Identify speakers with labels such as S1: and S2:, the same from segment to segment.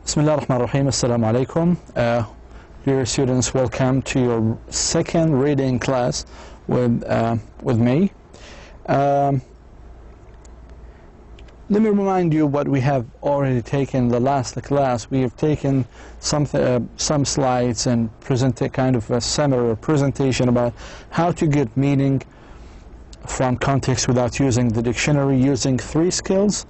S1: Bismillah ar-Rahman ar-Rahim. Assalamu alaikum. Dear students, welcome to your second reading class with me. Let me remind you what we have already taken in the last class. We have taken some slides and present a kind of a summary or presentation about how to get meaning from context without using the dictionary, using 3 skills.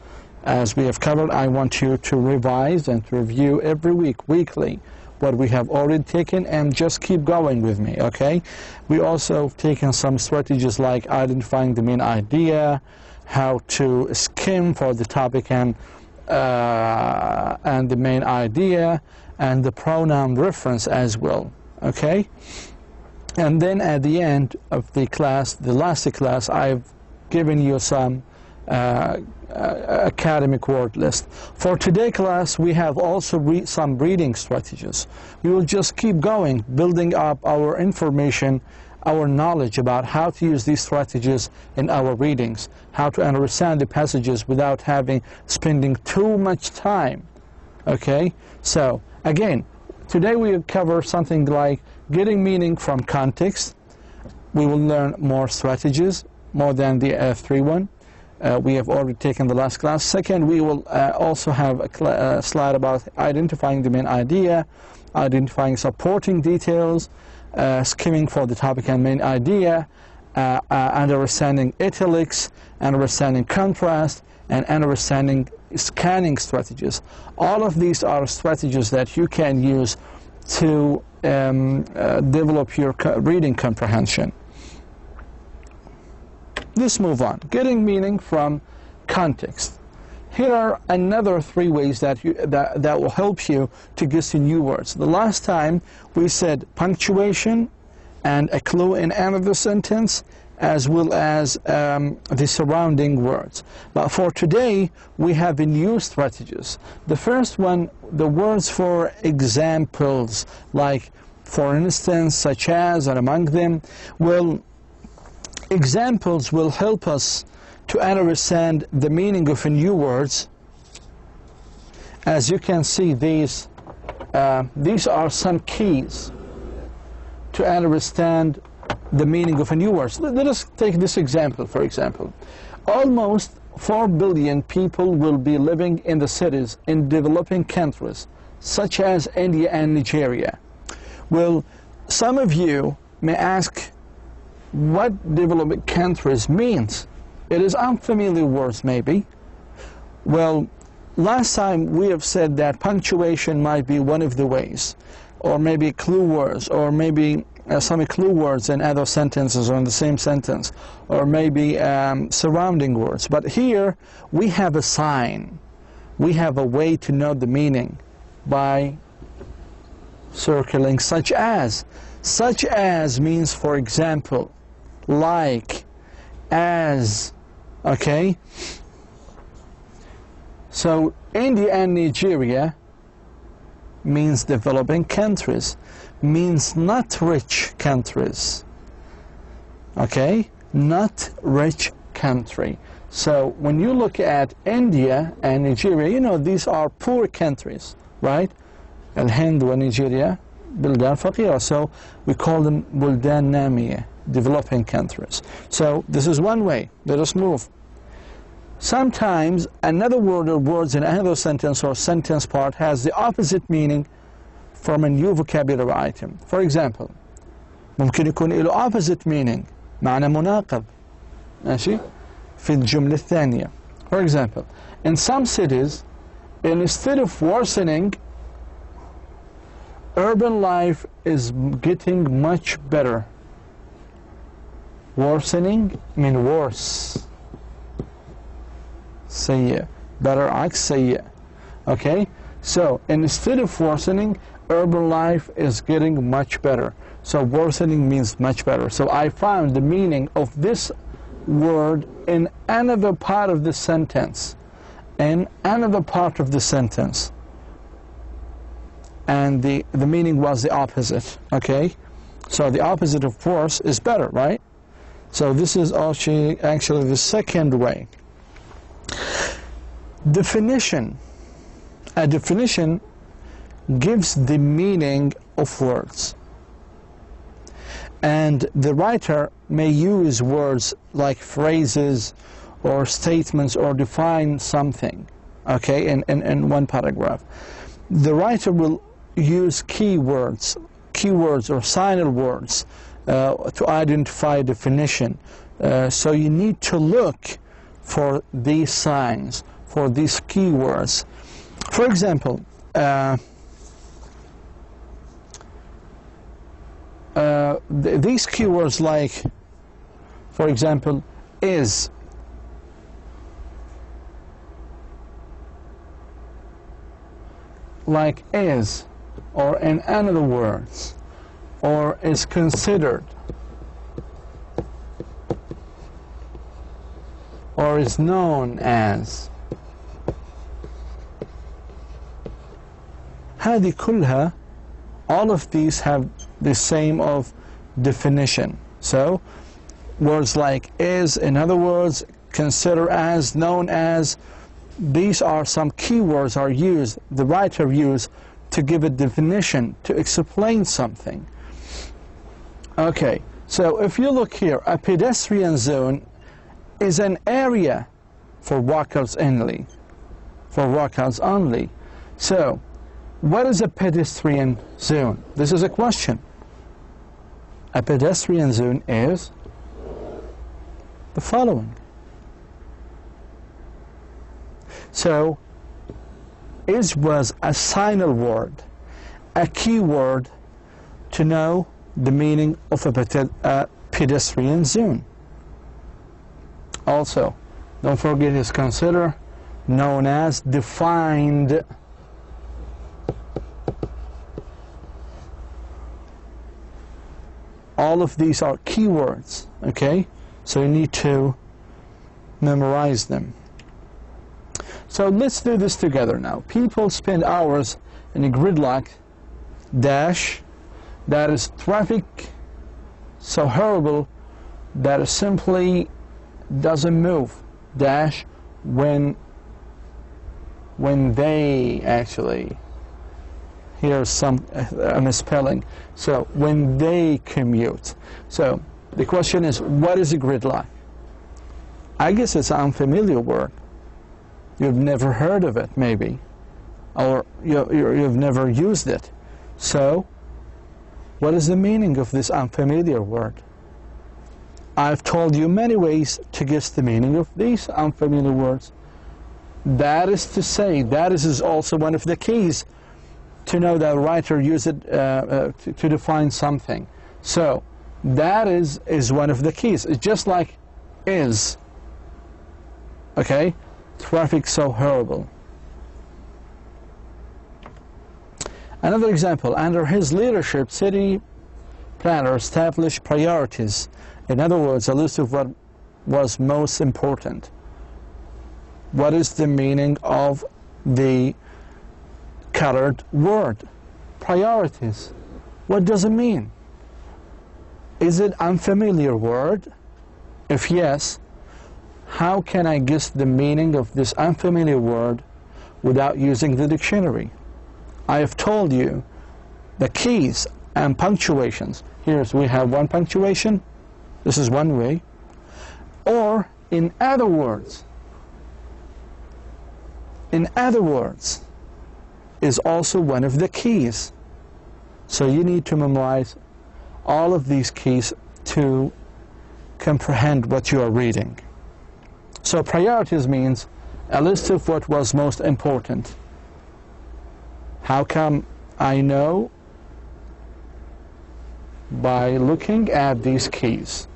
S1: As we have covered, I want you to revise and to review every week, weekly, what we have already taken, and just keep going with me, okay? We also have taken some strategies like identifying the main idea, how to skim for the topic and the main idea, and the pronoun reference as well, okay? And then at the end of the class, the last class, I've given you some academic word list. For today's class, we have also some reading strategies. We will just keep going, building up our information, our knowledge about how to use these strategies in our readings, how to understand the passages without spending too much time. Okay? So, again, today we will cover something like getting meaning from context. We will learn more strategies, more than the 3 we have already taken the last class. Second, we will also have a slide about identifying the main idea, identifying supporting details, skimming for the topic and main idea, understanding italics, understanding contrast, and understanding scanning strategies. All of these are strategies that you can use to develop your reading comprehension. Let's move on. Getting meaning from context. Here are another 3 ways that will help you to get to new words. The last time we said punctuation and a clue in another sentence, as well as the surrounding words. But for today, we have new strategies. The first one, the words for examples, like for instance, such as, and among them, examples will help us to understand the meaning of new words. As you can see, these are some keys to understand the meaning of new words. Let us take this example, for example. Almost 4 billion people will be living in the cities in developing countries, such as India and Nigeria. Well, some of you may ask, what developing countries means? It is unfamiliar words maybe. Well, last time we have said that punctuation might be one of the ways, or maybe clue words, or maybe some clue words in other sentences or in the same sentence, or maybe surrounding words. But here we have a sign. We have a way to know the meaning by circling such as. Such as means, for example, like, as, okay? So India and Nigeria means developing countries, means not rich countries, okay? Not rich country. So when you look at India and Nigeria, you know these are poor countries, right? Al-Hind wa Nigeria بلدان فقيرة, so we call them بلدان نامية, developing countries. So this is one way. Let us move. Sometimes another word or words in another sentence or sentence part has the opposite meaning from a new vocabulary item. For example, ممكن يكون له opposite meaning, معنى مناقض, ماشي؟ في الجملة الثانية. For example, in some cities, instead of worsening, urban life is getting much better. Worsening mean worse. سيء. Better عكس سيء. Okay? So, instead of worsening, urban life is getting much better. So, worsening means much better. So, I found the meaning of this word in another part of the sentence. In another part of the sentence. And the meaning was the opposite, okay? So the opposite of worse is better, right? So this is actually the second way. Definition. A definition gives the meaning of words. And the writer may use words like phrases or statements or define something, okay, in one paragraph. The writer will use keywords or signal words to identify definition. So you need to look for these signs, for these keywords. For example, these keywords like, for example, is, like is, or in other words, or is considered, or is known as. هذه كلها, all of these have the same of definition. So words like is, in other words, consider as, known as, these are some keywords are used, the writer used to give a definition, to explain something. Okay, so if you look here, a pedestrian zone is an area for walkers only. So, what is a pedestrian zone? This is a question. A pedestrian zone is the following. So, is was a signal word, a key word to know the meaning of a pedestrian zone. Also, don't forget is consider, known as, defined. All of these are keywords, okay? So you need to memorize them. So let's do this together now. People spend hours in a gridlock, dash, that is traffic so horrible that it simply doesn't move, dash, when they actually, here's some misspelling, so when they commute. So the question is, what is a gridlock? I guess it's an unfamiliar word. You've never heard of it, maybe, or you've never used it. So what is the meaning of this unfamiliar word? I've told you many ways to guess the meaning of these unfamiliar words. That is to say, that is also one of the keys to know that a writer used it to define something. So that is one of the keys. It's just like is. Okay? Traffic so horrible. Another example, under his leadership, city planner established priorities. In other words, a list of what was most important. What is the meaning of the colored word? Priorities. What does it mean? Is it unfamiliar word? If yes, how can I guess the meaning of this unfamiliar word without using the dictionary? I have told you the keys and punctuations. Here we have one punctuation. This is one way. Or in other words is also one of the keys. So you need to memorize all of these keys to comprehend what you are reading. So priorities means a list of what was most important. How come I know? By looking at these keys,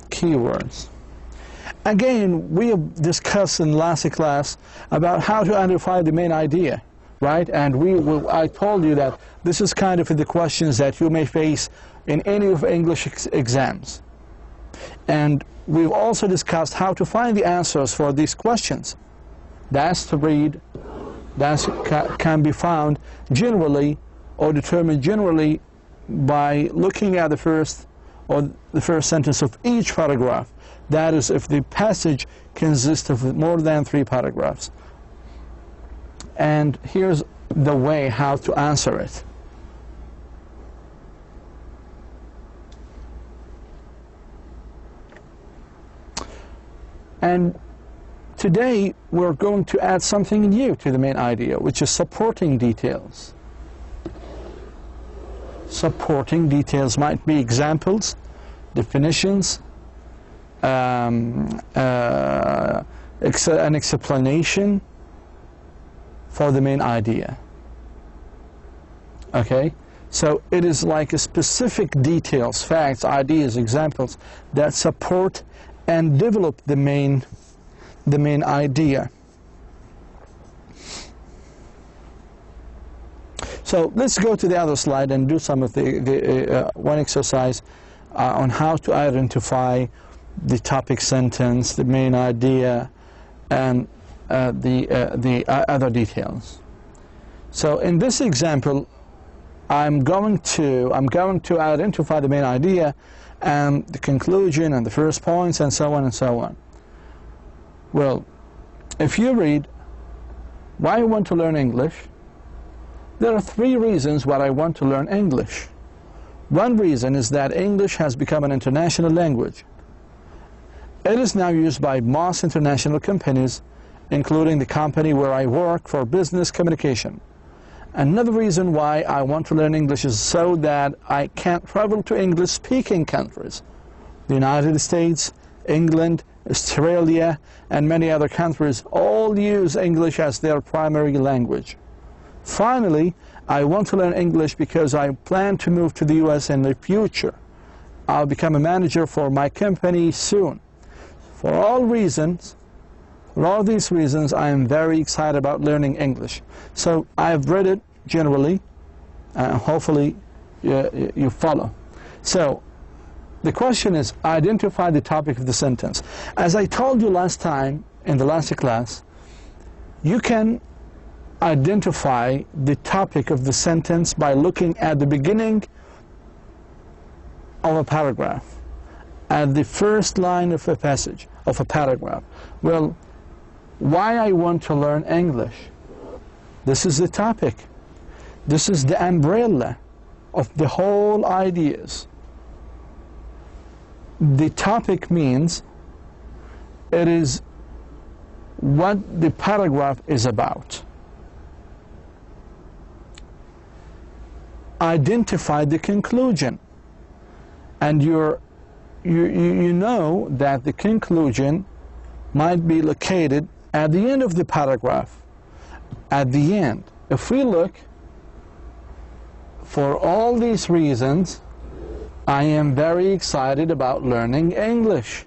S1: keywords. Again, we have discussed in last class about how to identify the main idea, right? And I told you that this is kind of the questions that you may face in any of English exams. And we've also discussed how to find the answers for these questions. That's to read, that can be found generally or determined generally by looking at the first sentence of each paragraph. That is, if the passage consists of more than 3 paragraphs. And here's the way how to answer it. And today we're going to add something new to the main idea, which is supporting details. Supporting details might be examples, definitions, an explanation for the main idea. Okay? So it is like a specific details, facts, ideas, examples that support and develop the main idea. So let's go to the other slide and do some of the one exercise on how to identify the topic sentence, the main idea, and the other details. So in this example, I'm going to identify the main idea and the conclusion and the first points and so on and so on. Well, if you read, why I want to learn English, there are 3 reasons why I want to learn English. One reason is that English has become an international language. It is now used by most international companies, including the company where I work, for business communication. Another reason why I want to learn English is so that I can travel to English-speaking countries. The United States, England, Australia, and many other countries all use English as their primary language. Finally, I want to learn English because I plan to move to the US in the future. I'll become a manager for my company soon. For all these reasons, I am very excited about learning English. So I've read it generally, hopefully you follow. So the question is, identify the topic of the sentence. As I told you last time in the last class, you can identify the topic of the sentence by looking at the beginning of a paragraph, at the first line of a passage, of a paragraph. Well, why I want to learn English? This is the topic. This is the umbrella of the whole ideas. The topic means it is what the paragraph is about. Identify the conclusion, and you know that the conclusion might be located at the end of the paragraph, at the end. If we look, for all these reasons, I am very excited about learning English.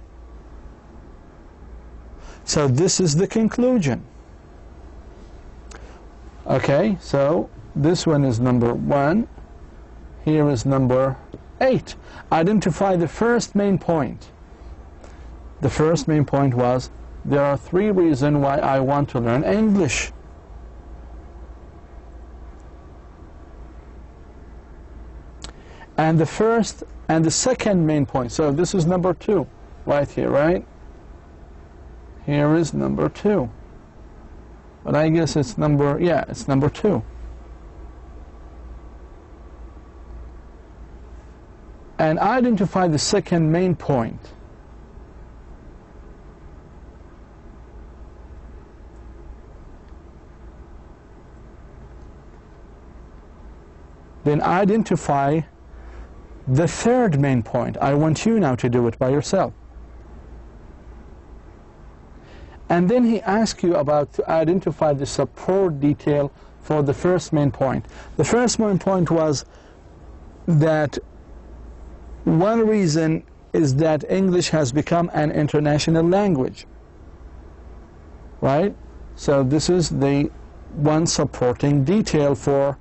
S1: So this is the conclusion. Okay, so this one is number 1. Here is number 8. Identify the first main point. The first main point was, there are 3 reasons why I want to learn English. And the first and the second main point. So this is number 2, right here, right? Here is number 2. But I guess it's number 2. And identify the second main point. Then identify the third main point. I want you now to do it by yourself. And then he asks you about to identify the support detail for the first main point. The first main point was that one reason is that English has become an international language, right? So this is the one supporting detail for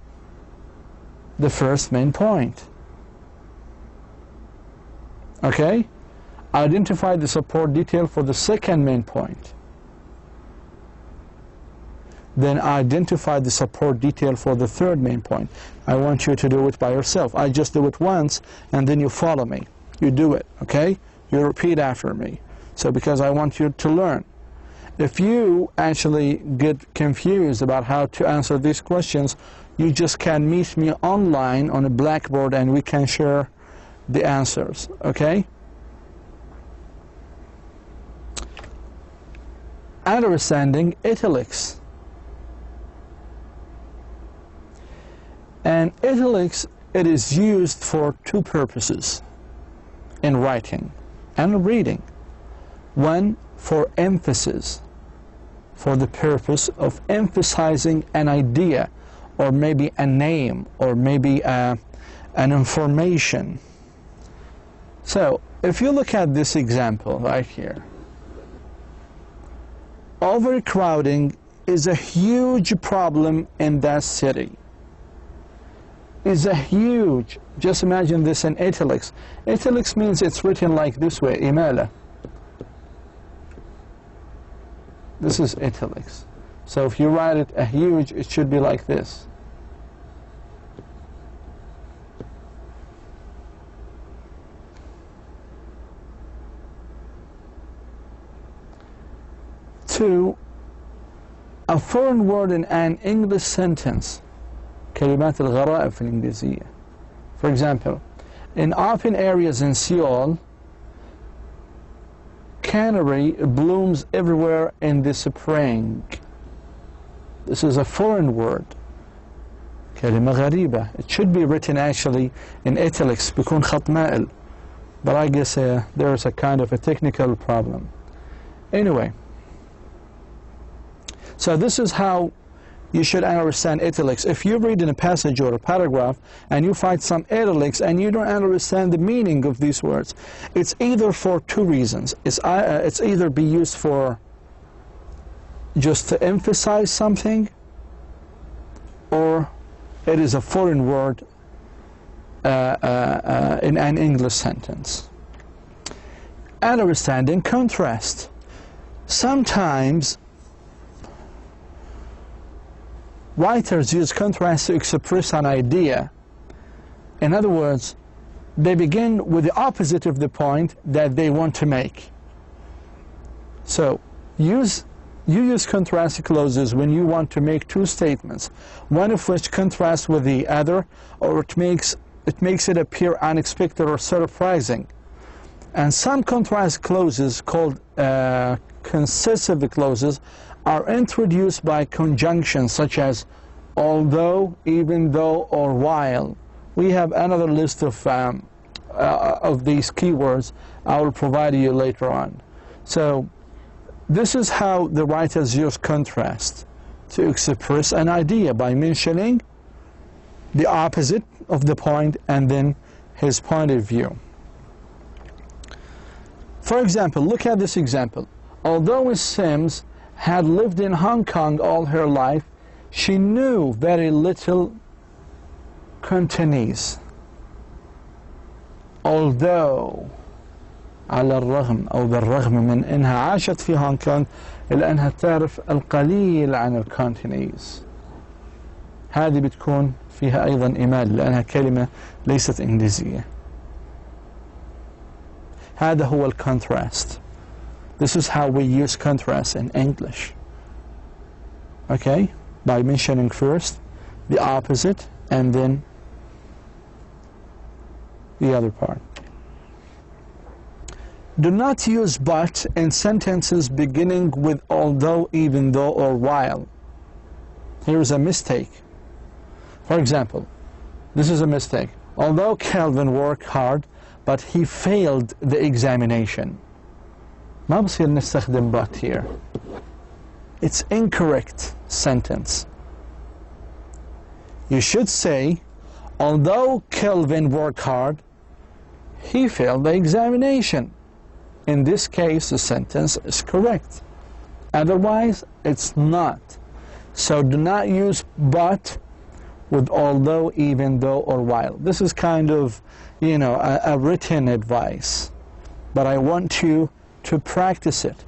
S1: the first main point. Okay? Identify the support detail for the second main point. Then identify the support detail for the third main point. I want you to do it by yourself. I just do it once, and then you follow me. You do it, okay? You repeat after me. So because I want you to learn. if you actually get confused about how to answer these questions, you just can meet me online on a Blackboard and we can share the answers, okay? Understanding italics. And italics, it is used for two purposes in writing and reading. One, for emphasis, for the purpose of emphasizing an idea or maybe a name or maybe an information. So if you look at this example right here, overcrowding is a huge problem in that city. Is a huge, just imagine this in italics. Italics means it's written like this way, imala. This is italics. So if you write it a huge, it should be like this. Two, a foreign word in an English sentence. كلمات الغرائب في الإنجليزية. For example, in open areas in Seoul, canary blooms everywhere in the spring. This is a foreign word. كلمة غريبة. It should be written actually in italics بيكون خط مائل. But I guess there's a kind of a technical problem. Anyway, so this is how you should understand italics. If you read in a passage or a paragraph and you find some italics and you don't understand the meaning of these words, it's either for two reasons. It's either be used for just to emphasize something, or it is a foreign word in an English sentence. Understanding contrast. Sometimes writers use contrast to express an idea. In other words, they begin with the opposite of the point that they want to make. So you use contrast clauses when you want to make two statements, one of which contrasts with the other, or it makes it appear unexpected or surprising. And some contrast clauses, called concessive clauses, are introduced by conjunctions such as although, even though, or while. We have another list of these keywords I will provide you later on. So this is how the writers use contrast to express an idea, by mentioning the opposite of the point and then his point of view. For example, look at this example. Although Miss Sims had lived in Hong Kong all her life, she knew very little Cantonese. Although على الرغم أو بالرغم من أنها عاشت في هونغ كونغ إلا أنها تعرف القليل عن الكانتونيز. هذه بتكون فيها أيضا إمال لأنها كلمة ليست إنجليزية. هذا هو الكونتراست. This is how we use contrast in English. Okay? By mentioning first the opposite and then the other part. Do not use but in sentences beginning with although, even though, or while. Here is a mistake. For example, this is a mistake. Although Calvin worked hard, but he failed the examination. ما بصير نستخدم but here. It's incorrect sentence. You should say, although Calvin worked hard, he failed the examination. In this case, the sentence is correct. Otherwise, it's not. So do not use but with although, even though, or while. This is kind of, you know, a written advice. But I want you to practice it,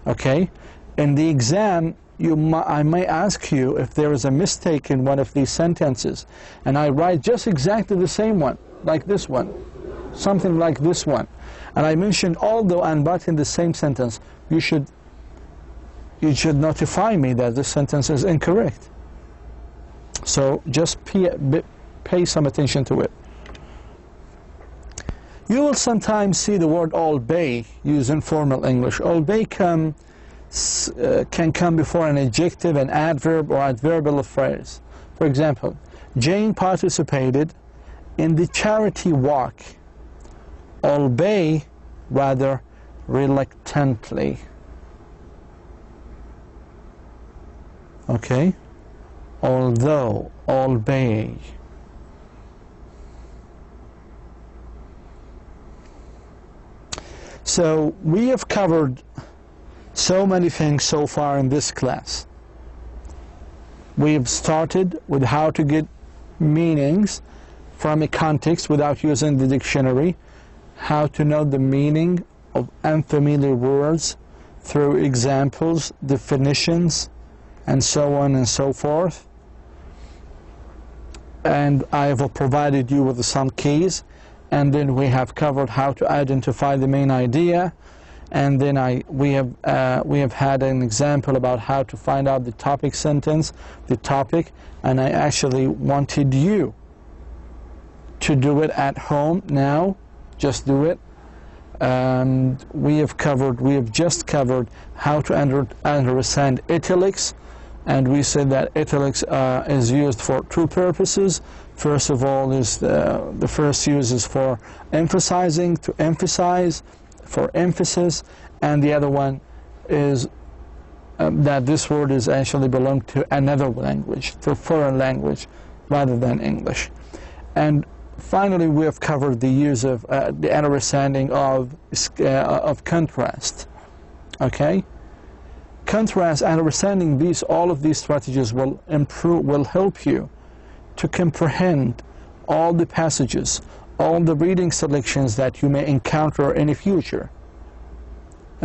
S1: okay? In the exam, I may ask you if there is a mistake in one of these sentences, and I write just exactly the same one, like this one, something like this one, and I mentioned although and but in the same sentence. You should you should notify me that this sentence is incorrect. So just pay some attention to it. You will sometimes see the word obey used in formal English. Obey can come before an adjective, an adverb, or adverbial phrase. For example, Jane participated in the charity walk. Obey, rather reluctantly. Okay? Although, obey. So we have covered so many things so far in this class. We have started with how to get meanings from a context without using the dictionary, how to know the meaning of unfamiliar words through examples, definitions, and so on and so forth. And I have provided you with some keys. And then we have covered how to identify the main idea, and then we have had an example about how to find out the topic sentence, the topic, and I actually wanted you to do it at home now. Just do it. And we have just covered how to understand italics, and we said that italics is used for two purposes. First of all, is the first use is for emphasizing, to emphasize, for emphasis, and the other one is that this word is actually belong to another language, to foreign language, rather than English. And finally, we have covered the use of the understanding of contrast. Okay, contrast, understanding all of these strategies will help you to comprehend all the passages, all the reading selections that you may encounter in the future.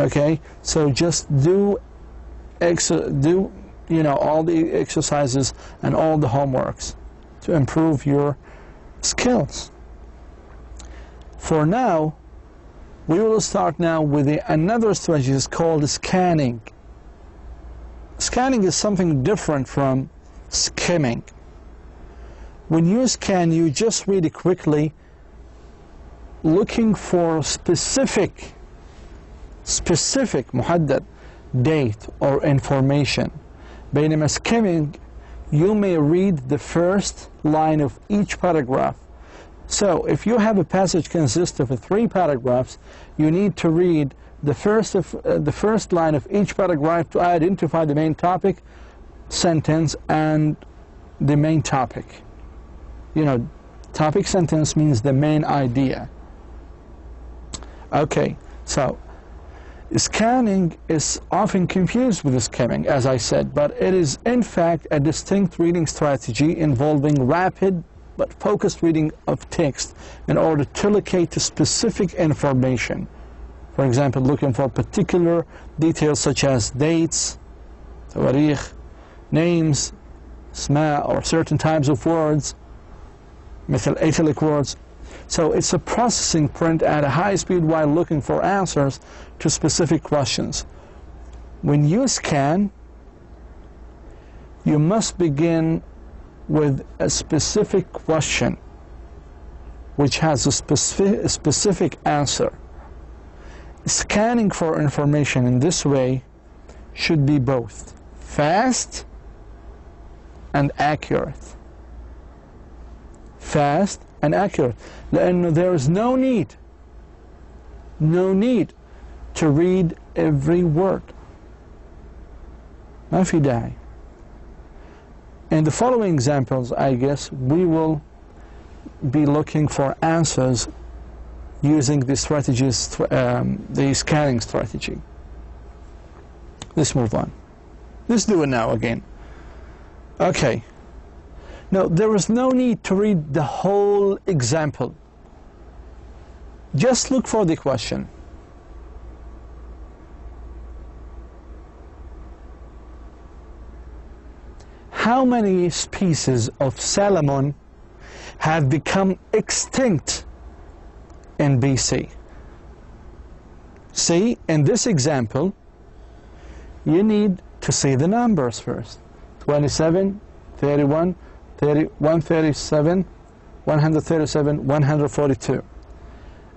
S1: Okay, so just do all the exercises and all the homeworks to improve your skills. For now, we will start now with another strategy called scanning. Scanning is something different from skimming. When you scan, you just read it quickly, looking for specific محدد date or information. بينما skimming, you may read the first line of each paragraph. So if you have a passage consists of 3 paragraphs, you need to read the first line of each paragraph to identify the main topic, sentence, and the main topic. Topic sentence means the main idea. Okay, so scanning is often confused with skimming, as I said, but it is in fact a distinct reading strategy involving rapid but focused reading of text in order to locate specific information. For example, looking for particular details such as dates, tawarikh, names, اسماء, or certain types of words, مثل italic words. So it's a processing print at a high speed while looking for answers to specific questions. When you scan, you must begin with a specific question which has a specific answer. Scanning for information in this way should be both fast and accurate. Fast and accurate. لأنه there is no need to read every word. ما في داعي. In the following examples, I guess, we will be looking for answers using the strategies, the scanning strategy. Let's move on. Let's do it now again. Okay. Now, there is no need to read the whole example. Just look for the question. How many species of salmon have become extinct in BC? See, in this example, you need to see the numbers first. 27, 31, 30, 137, 137, 142.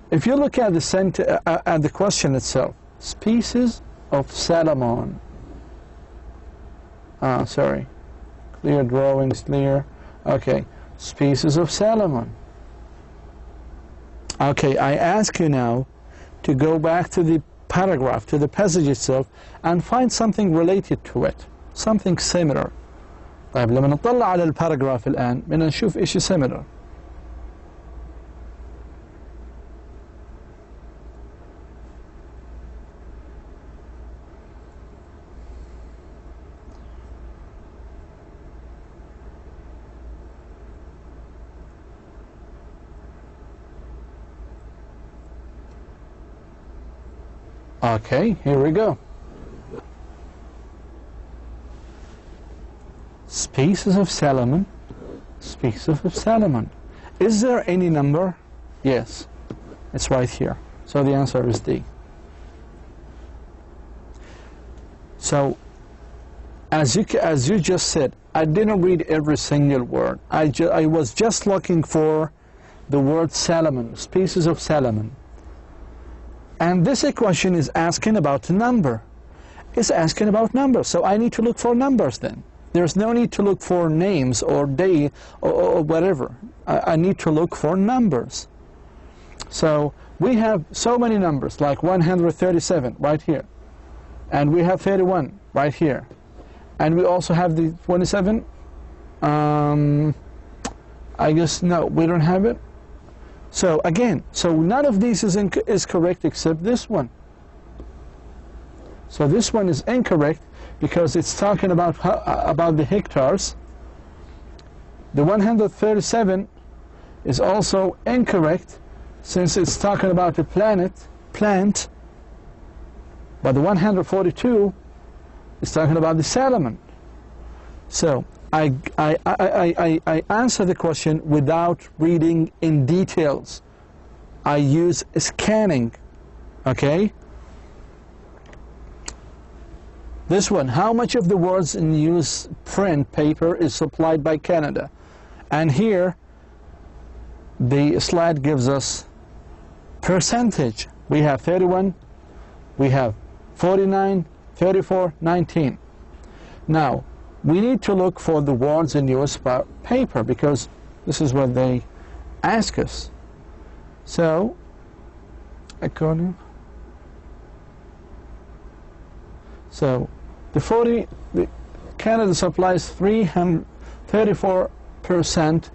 S1: If you look at the question itself, species of salmon. Sorry, clear drawings, clear. Okay, species of salmon. Okay, I ask you now to go back to the paragraph, to the passage itself, and find something related to it, something similar. طيب لما نطلع على الباراجراف الآن بدنا نشوف إشي similar. Okay, here we go. Species of salmon, species of salmon. Is there any number? Yes, it's right here. So the answer is D. So, as you just said, I didn't read every single word. I was just looking for the word salmon, species of salmon. And this equation is asking about a number. It's asking about numbers. So I need to look for numbers then. There's no need to look for names or day or whatever. I need to look for numbers. So we have so many numbers, like 137 right here. And we have 31 right here. And we also have the 27. I guess, no, we don't have it. So again, so none of these is correct except this one. So this one is incorrect because it's talking about the hectares. The 137 is also incorrect since it's talking about the plant. But the 142 is talking about the salmon. So I answer the question without reading in details. I use scanning, okay? This one, how much of the words in newsprint paper is supplied by Canada? And here, the slide gives us percentage. We have 31, we have 49, 34, 19. Now, we need to look for the words in newspaper because this is what they ask us. So, Canada supplies 34%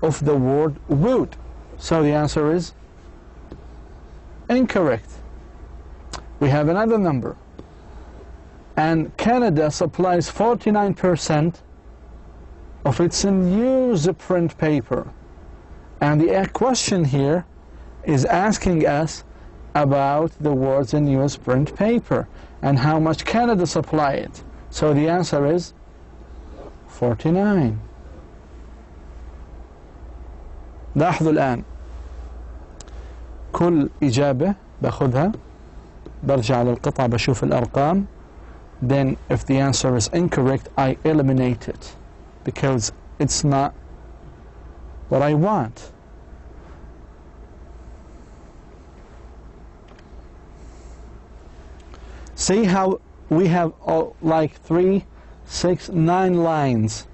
S1: of the word wood. So the answer is incorrect. We have another number. And Canada supplies 49% of its newsprint paper. And the question here is asking us about the words in newsprint paper and how much Canada supply it. So the answer is 49. لاحظوا الآن كل إجابة باخذها برجع للقطعة بشوف الأرقام. Then if the answer is incorrect, I eliminate it because it's not what I want. See how we have like 3, 6, 9 lines.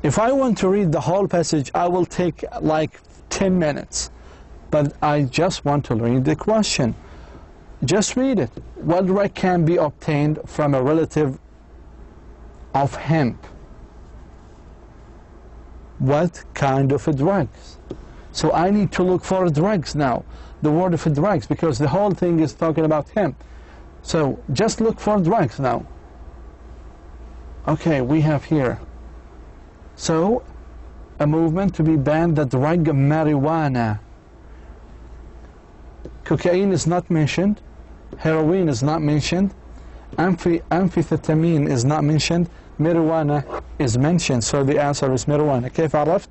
S1: If I want to read the whole passage, I will take like 10 minutes. But I just want to read the question. Just read it. What drug can be obtained from a relative of hemp? What kind of drugs? So I need to look for drugs now. The word of drugs, because the whole thing is talking about hemp. So just look for drugs now. Okay, we have here. So a movement to be banned the drug marijuana. Cocaine is not mentioned. Heroin is not mentioned. Amphetamine is not mentioned. Marijuana is mentioned. So the answer is marijuana. كيف عرفت?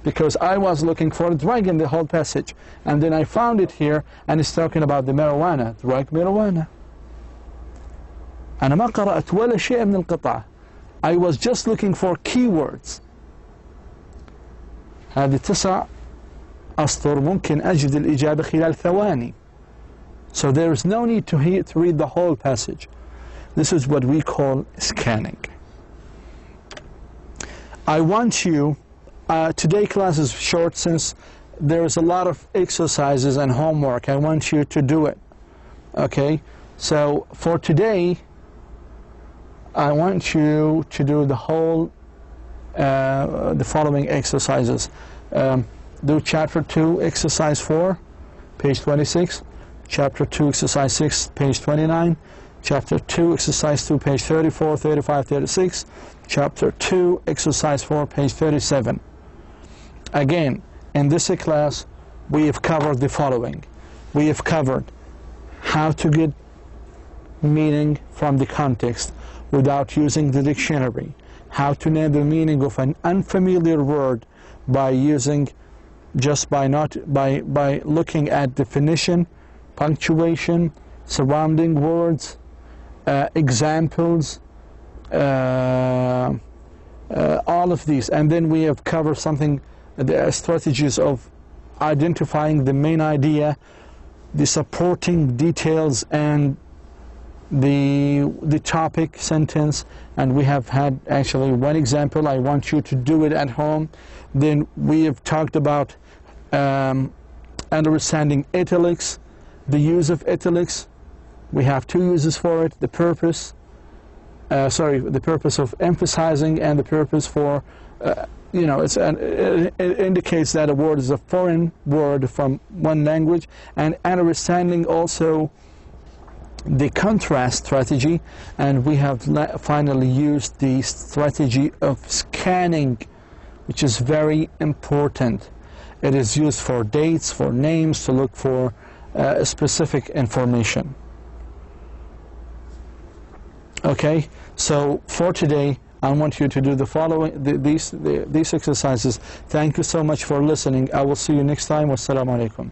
S1: Because I was looking for a drug in the whole passage. And then I found it here and it's talking about the marijuana. Drug marijuana. أنا ما قرأت ولا شيء من القطعة. I was just looking for keywords. هذه 9 أسطر ممكن أجد الإجابة خلال ثواني. So there is no need to read the whole passage. This is what we call scanning. I want you, today class is short since there is a lot of exercises and homework. I want you to do it. Okay? So for today, I want you to do the whole, the following exercises. Do chapter 2, exercise 4, page 26. Chapter 2, exercise 6, page 29. Chapter 2, exercise 2, page 34, 35, 36. Chapter 2, exercise 4, page 37. Again, in this class, we have covered the following. We have covered how to get meaning from the context without using the dictionary, how to name the meaning of an unfamiliar word by using, just by looking at definition, punctuation, surrounding words, examples, all of these. And then we have covered something, the strategies of identifying the main idea, the supporting details, and the topic sentence. And we have had actually one example. I want you to do it at home. Then we have talked about understanding italics, the use of italics. We have 2 uses for it: the purpose, the purpose of emphasizing, and the purpose for, it indicates that a word is a foreign word from one language. And understanding also the contrast strategy. And we have finally used the strategy of scanning, which is very important. It is used for dates, for names, to look for specific information. Okay, so for today, I want you to do the following, these exercises. Thank you so much for listening. I will see you next time. Wassalamu alaikum.